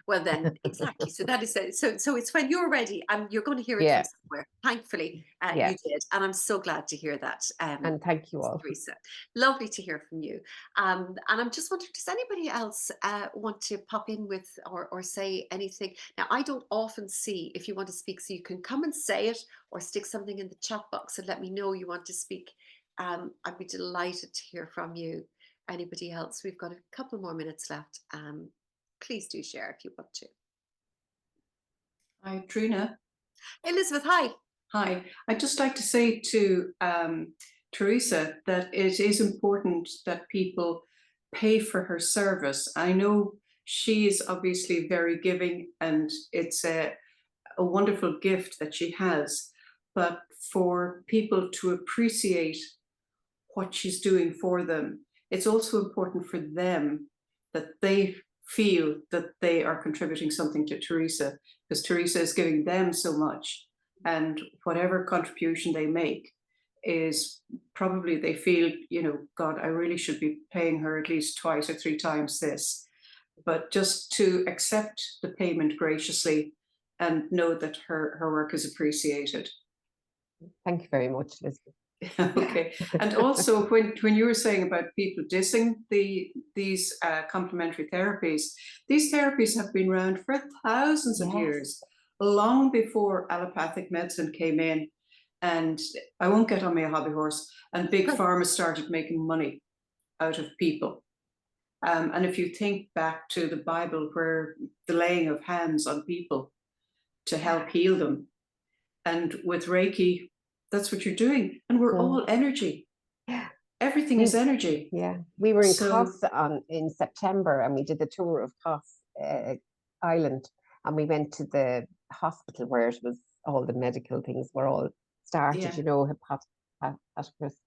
Well, then, exactly. So that is it. So it's when you're ready, and you're going to hear it from
Yeah,
somewhere. Thankfully,
yeah.
you did, and I'm so glad to hear that.
And thank you all.
Teresa, lovely to hear from you. And I'm just wondering, does anybody else want to pop in with or say anything? Now, I don't often see if you want to speak, so you can come and say it or stick something in the chat box and let me know you want to speak. I'd be delighted to hear from you. Anybody else? We've got a couple more minutes left. Please do share if you want to.
Hi, Trina.
Elizabeth, hi.
Hi. I'd just like to say to Teresa that it is important that people pay for her service. I know she is obviously very giving, and it's a wonderful gift that she has, but for people to appreciate what she's doing for them, it's also important for them that they feel that they are contributing something to Teresa, because Teresa is giving them so much, and whatever contribution they make is probably, they feel, you know, God, I really should be paying her at least 2 or 3 times this. But just to accept the payment graciously and know that her work is appreciated.
Thank you very much, Elizabeth.
Okay. And also, when you were saying about people dissing these complementary therapies, these therapies have been around for thousands of years, long before allopathic medicine came in. And I won't get on my hobby horse. And big pharma started making money out of people. And if you think back to the Bible, where the laying of hands on people to help heal them, and with Reiki, that's what you're doing. And we're all energy.
Yeah.
Everything is energy.
Yeah. We were in
So-
Kos in September, and we did the tour of Kos Island, and we went to the hospital where it was all the medical things were all started,
Yeah.
you know, Hippocrates.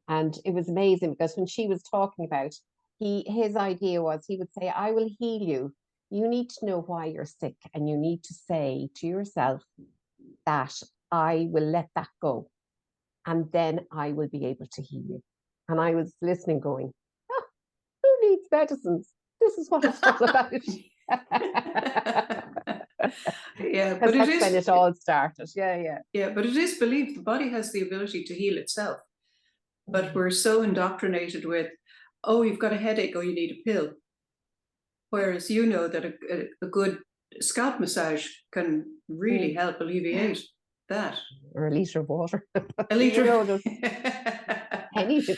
And it was amazing, because when she was talking about, his idea was, he would say, I will heal you. You need to know why you're sick, and you need to say to yourself that I will let that go, and then I will be able to heal you. And I was listening going, who needs medicines? This is what it's all about.
Yeah,
Because
but
that's when it all started. Yeah.
Yeah, but it is believed the body has the ability to heal itself. But we're so indoctrinated with, oh, you've got a headache, oh, you need a pill. Whereas you know that a good scalp massage can really help alleviate that.
Or a litre of water.
A litre.
You know,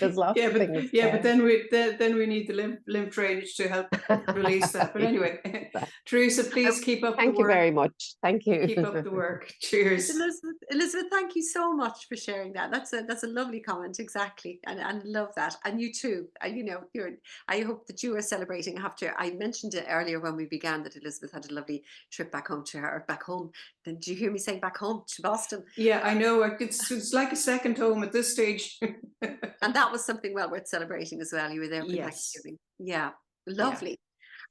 there's lots of things.
But then we need the lymph drainage to help release that. But anyway, Teresa, please keep up the work.
Thank you very much. Thank you.
Keep up the work. Cheers.
Elizabeth, thank you so much for sharing that. That's a lovely comment, exactly, and love that. And you too. You know, I hope that you are celebrating. I mentioned it earlier when we began that Elizabeth had a lovely trip back home to her, back home. Then did you hear me saying back home to Boston?
Yeah, I know. It's like a second home at this stage.
And that was something well worth celebrating as well. You were there for
Yes.
Thanksgiving. Yeah, lovely.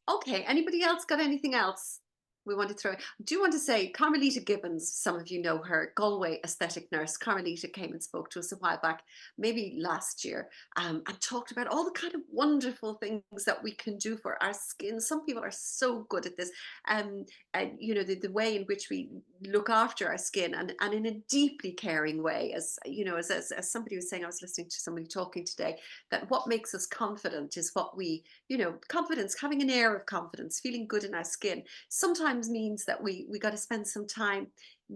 Yeah. Okay, anybody else got anything else we want to throw in? I do want to say Carmelita Gibbons, some of you know her, Galway aesthetic nurse. Carmelita came and spoke to us a while back, maybe last year, and talked about all the kind of wonderful things that we can do for our skin. Some people are so good at this, and you know, the way in which we look after our skin, and in a deeply caring way. As you know, as somebody was saying, I was listening to somebody talking today, that what makes us confident is what we, you know, confidence, having an air of confidence, feeling good in our skin, sometimes means that we got to spend some time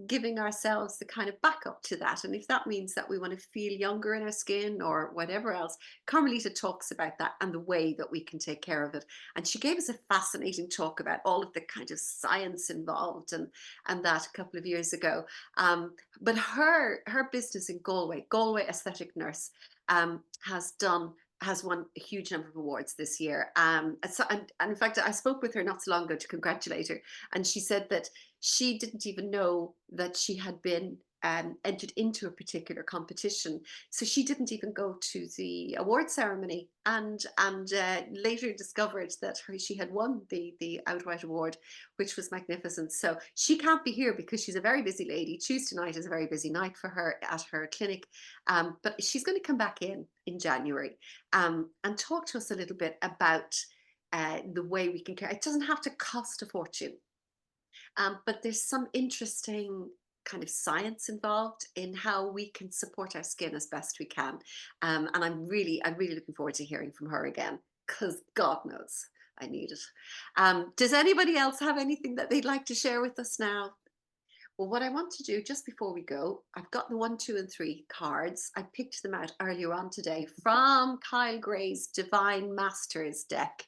giving ourselves the kind of backup to that. And if that means that we want to feel younger in our skin or whatever else, Carmelita talks about that and the way that we can take care of it. And she gave us a fascinating talk about all of the kind of science involved and that a couple of years ago. But her business in Galway Aesthetic Nurse, has won a huge number of awards this year. And in fact, I spoke with her not so long ago to congratulate her. And she said that she didn't even know that she had been entered into a particular competition. So she didn't even go to the award ceremony, and later discovered that she had won the outright award, which was magnificent. So she can't be here because she's a very busy lady. Tuesday night is a very busy night for her at her clinic, but she's going to come back in January and talk to us a little bit about the way we can care. It doesn't have to cost a fortune, but there's some interesting kind of science involved in how we can support our skin as best we can. And I'm really looking forward to hearing from her again, because God knows I need it. Does anybody else have anything that they'd like to share with us now? Well, what I want to do just before we go, I've got the 1, 2, and 3 cards. I picked them out earlier on today from Kyle Gray's Divine Masters deck,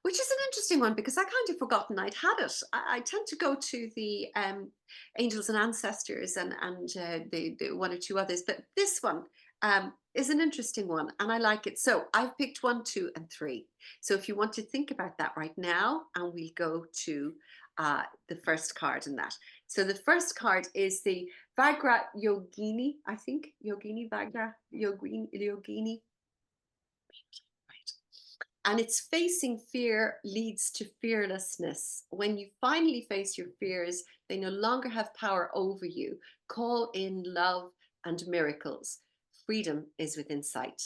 which is an interesting one because I kind of forgotten I'd had it. I tend to go to the Angels and Ancestors and the 1 or 2 others, but this one is an interesting one and I like it. So I've picked 1, 2, and 3. So if you want to think about that right now, and we'll go to the first card in that. So the first card is the Vagra Yogini, I think. Vagra Yogini. Right. And it's facing fear leads to fearlessness. When you finally face your fears, they no longer have power over you. Call in love and miracles. Freedom is within sight.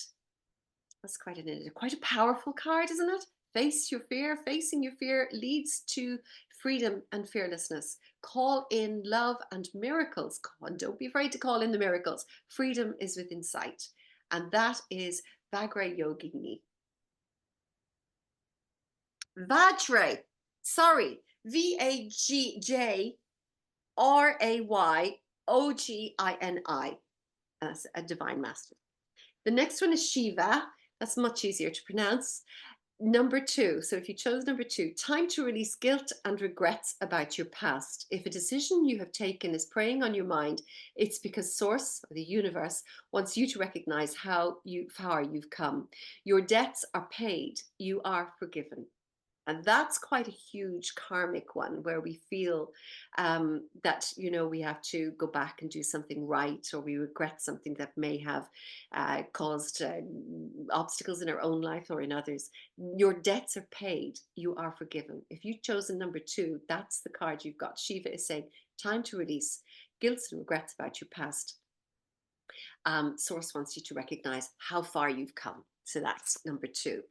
That's quite a powerful card, isn't it? Face your fear. Facing your fear leads to freedom and fearlessness. Call in love and miracles. Come on, don't be afraid to call in the miracles. Freedom is within sight. And that is Vagra Yogini. Vajray, VAGJRAYOGINI, as a divine master. The next one is Shiva. That's much easier to pronounce. Number 2, so if you chose number 2, time to release guilt and regrets about your past. If a decision you have taken is preying on your mind, it's because Source, or the universe, wants you to recognize how far you've come. Your debts are paid. You are forgiven. And that's quite a huge karmic one where we feel that, we have to go back and do something right, or we regret something that may have caused obstacles in our own life or in others. Your debts are paid. You are forgiven. If you've chosen number 2, that's the card you've got. Shiva is saying, time to release guilt and regrets about your past. Source wants you to recognize how far you've come. So that's number 2.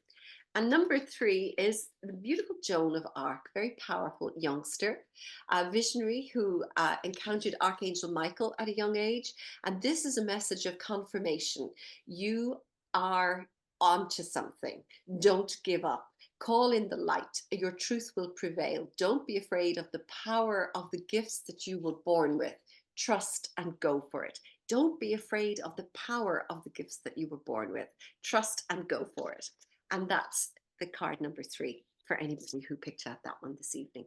And number 3 is the beautiful Joan of Arc, very powerful youngster, a visionary who encountered Archangel Michael at a young age. And this is a message of confirmation. You are onto something. Don't give up. Call in the light. Your truth will prevail. Don't be afraid of the power of the gifts that you were born with. Trust and go for it. Don't be afraid of the power of the gifts that you were born with. Trust and go for it. And that's the card number 3 for anybody who picked out that one this evening.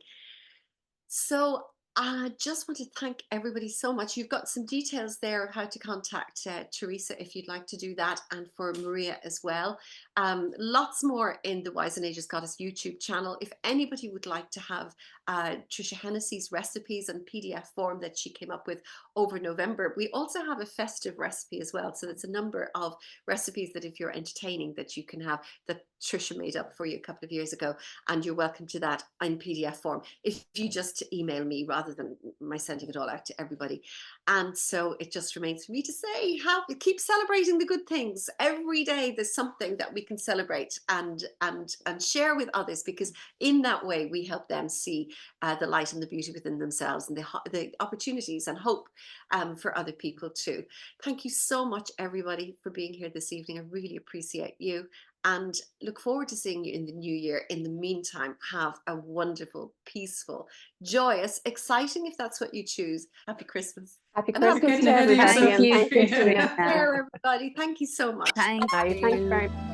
So I just want to thank everybody so much. You've got some details there of how to contact Teresa if you'd like to do that, and for Maria as well. Lots more in the Wise and Ageless Goddess YouTube channel. If anybody would like to have Trisha Hennessy's recipes and PDF form that she came up with over November, we also have a festive recipe as well. So there's a number of recipes that if you're entertaining that you can have, that Trisha made up for you a couple of years ago, and you're welcome to that in PDF form if you just email me rather than my sending it all out to everybody. And so it just remains for me to say, keep celebrating the good things. Every day there's something that we can celebrate and share with others, because in that way we help them see the light and the beauty within themselves, and the opportunities and hope for other people too. Thank you so much, everybody, for being here this evening. I really appreciate you, and look forward to seeing you in the new year. In the meantime, have a wonderful, peaceful, joyous, exciting, if that's what you choose, happy Christmas.
Happy
And
Christmas
getting
to
ahead of
everybody,
yourself.
and thank you,
Take
Tina.
care, everybody. Thank you so much.
Thank
Bye. Thanks
you.
very much.